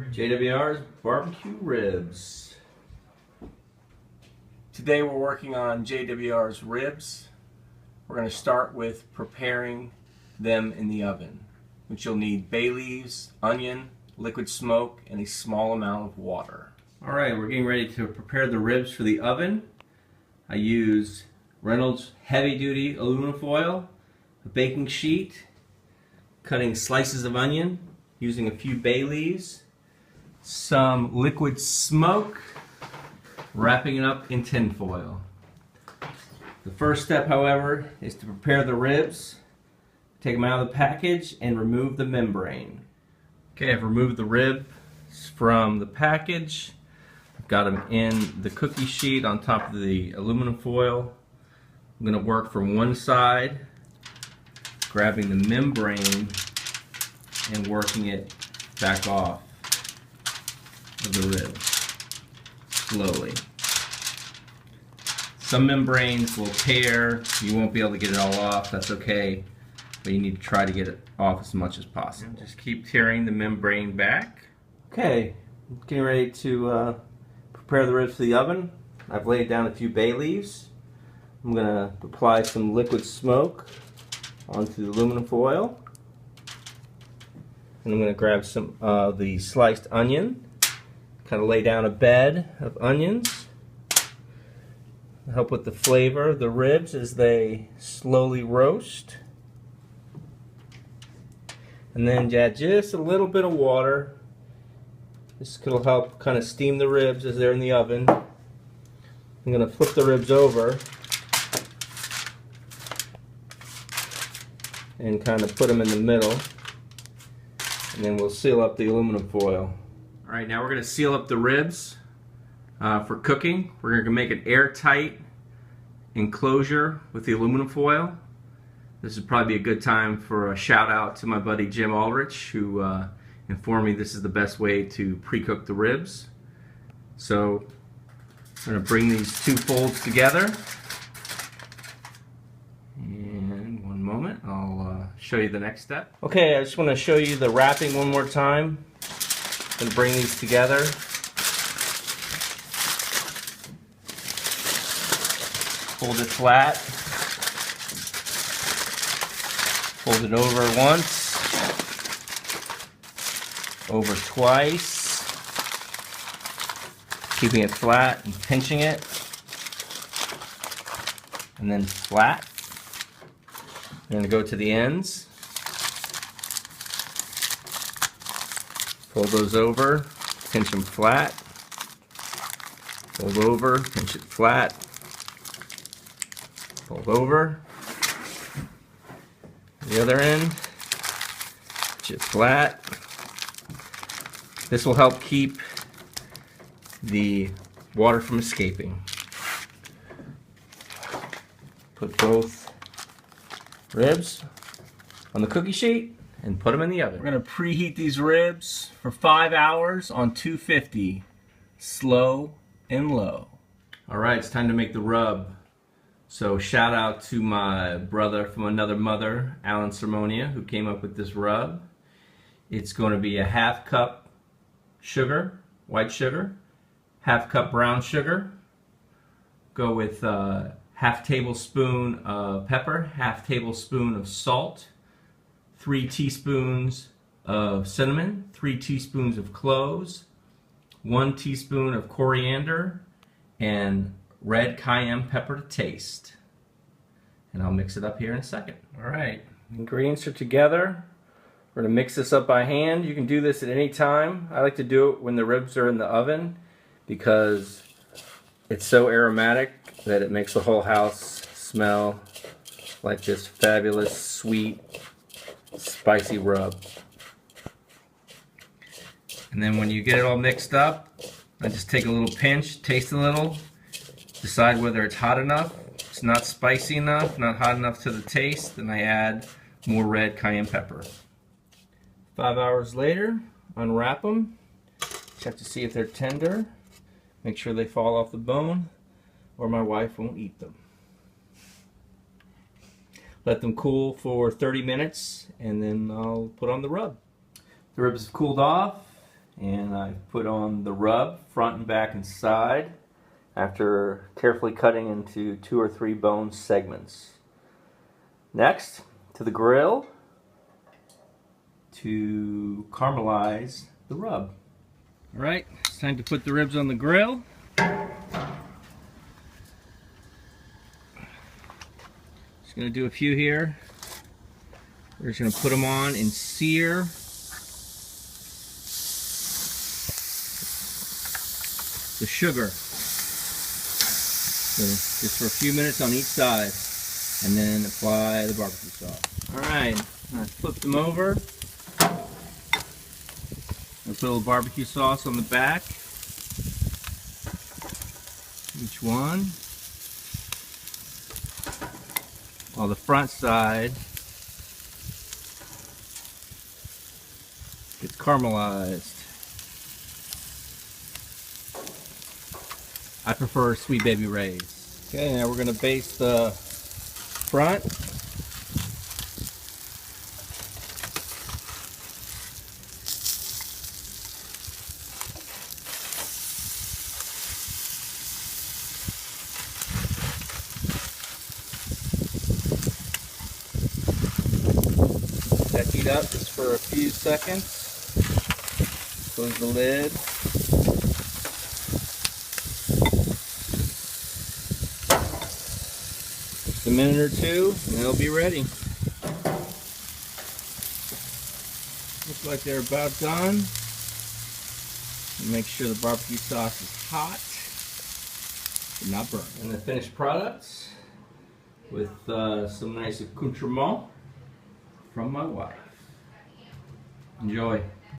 JWR's barbecue ribs. Today we're working on JWR's ribs. We're going to start with preparing them in the oven, which you'll need bay leaves, onion, liquid smoke, and a small amount of water. Alright, we're getting ready to prepare the ribs for the oven. I use Reynolds heavy duty aluminum foil, a baking sheet, cutting slices of onion, using a few bay leaves, some liquid smoke, wrapping it up in tin foil. The first step, however, is to prepare the ribs. Take them out of the package and remove the membrane. Okay, I've removed the ribs from the package. I've got them in the cookie sheet on top of the aluminum foil. I'm going to work from one side, grabbing the membrane and working it back off of the rib slowly. Some membranes will tear, you won't be able to get it all off, that's okay, but you need to try to get it off as much as possible. Just keep tearing the membrane back. Okay, getting ready to prepare the ribs for the oven. I've laid down a few bay leaves. I'm going to apply some liquid smoke onto the aluminum foil. And I'm going to grab some of the sliced onion, kind of lay down a bed of onions, help with the flavor of the ribs as they slowly roast. And then add just a little bit of water. This could help kind of steam the ribs as they're in the oven. I'm going to flip the ribs over and kind of put them in the middle. And then we'll seal up the aluminum foil. Alright, now we're going to seal up the ribs for cooking. We're going to make an airtight enclosure with the aluminum foil. This would probably be a good time for a shout out to my buddy Jim Aldrich, who informed me this is the best way to pre-cook the ribs. So I'm going to bring these two folds together. And one moment, I'll show you the next step. Okay, I just want to show you the wrapping one more time. I'm going to bring these together. Hold it flat. Fold it over once. Over twice. Keeping it flat and pinching it. And then flat. I'm going to go to the ends. Fold those over, pinch them flat. Fold over, pinch it flat. Fold over. The other end, pinch it flat. This will help keep the water from escaping. Put both ribs on the cookie sheet and put them in the oven. We're going to preheat these ribs for 5 hours on 250, slow and low. Alright, it's time to make the rub. So shout out to my brother from another mother, Alan Sermonia, who came up with this rub. It's going to be a ½ cup sugar, white sugar, ½ cup brown sugar. Go with ½ tablespoon of pepper, ½ tablespoon of salt, 3 teaspoons of cinnamon, 3 teaspoons of cloves, 1 teaspoon of coriander, and red cayenne pepper to taste. And I'll mix it up here in a second. Alright, ingredients are together. We're going to mix this up by hand. You can do this at any time. I like to do it when the ribs are in the oven because it's so aromatic that it makes the whole house smell like this fabulous, sweet, spicy rub. And then when you get it all mixed up, I just take a little pinch, taste a little, decide whether it's hot enough. If it's not spicy enough, not hot enough to the taste, then I add more red cayenne pepper. 5 hours later, unwrap them. Check to see if they're tender. Make sure they fall off the bone, or my wife won't eat them. Let them cool for 30 minutes, and then I'll put on the rub. The ribs have cooled off, And I've put on the rub, front and back and side, after carefully cutting into 2 or 3 bone segments. Next, to the grill to caramelize the rub. Alright, it's time to put the ribs on the grill. Just going to do a few here. We're just going to put them on and sear. The sugar. So just for a few minutes on each side. And then apply the barbecue sauce. Alright, I flipped them over. I'll put a little barbecue sauce on the back. Each one. While the front side gets caramelized. I prefer Sweet Baby Ray's. Okay, now we're going to baste the front. Set heat up just for a few seconds. Close the lid. Just a minute or two and they'll be ready. Looks like they're about done. Make sure the barbecue sauce is hot and not burnt. And the finished products with some nice accoutrement from my wife. Enjoy.